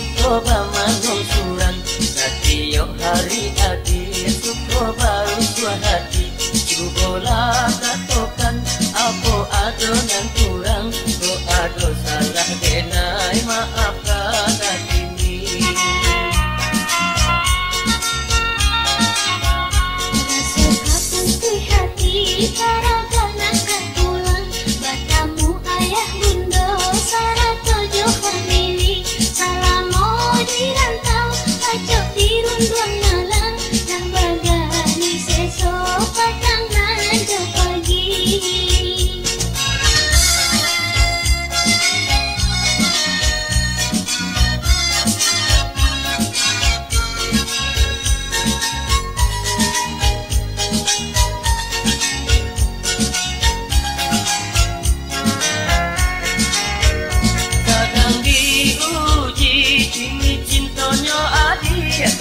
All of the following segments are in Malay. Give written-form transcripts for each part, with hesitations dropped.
suko bamangong suran satio hari adi suko baru tua hati cubola katokan apo adonan kurang ko ado salah denai maafkan hati karagana kepulang batamu ayah bundo sarato jo famili salamo di rantau acok di runduan malang nang bagani seso patang nanjo pagi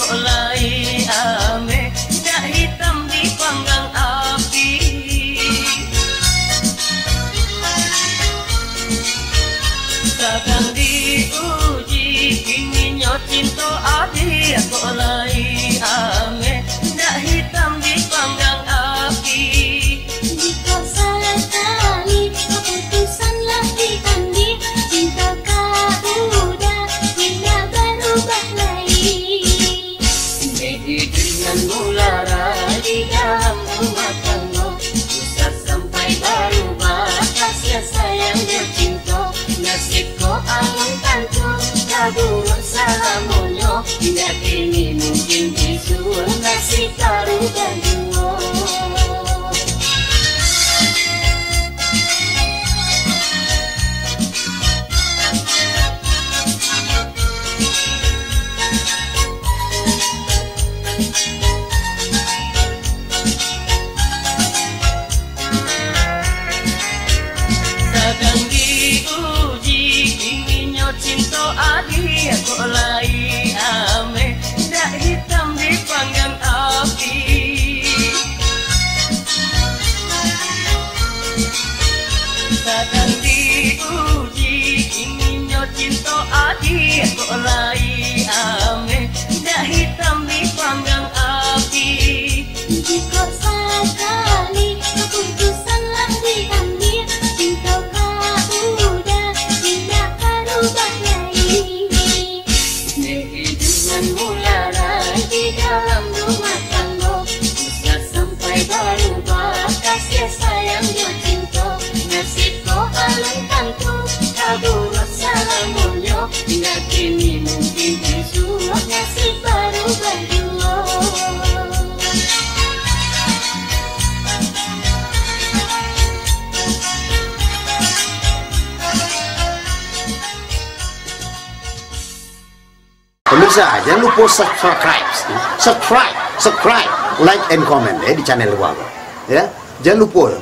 kok lai ame dak hitam di panggang api kadang diuji kini nyo cinta adi kok lai ame dak hitam di panggang api jika salah kali keputusanlah diambil cinta kau udah tidak berubah lagi dengan mulara di dalam rumah tangga susah sampai berubah kasih sayang dan cinta nasibku alun tantu kabur salamonyo tidak kini mungkin isu nasib taruh dan duo cinta adi kok lai ame dak hitam di panggang api kadang diuji inginnya cinta adi kok lai ame dak hitam di panggang api jika sekali keputusanlah diambil cinta kau udah tidak berubah lagi dengan mulara di dalam rumah tangga susah sampai berubah kasih sayang dan cinta nasibku alun tantu kabur salamonyo tidak kini mungkin isu nasib berubah dua Pemirsa, jangan lupa subscribe, like and comment di channel Wago. Ya, jangan lupa.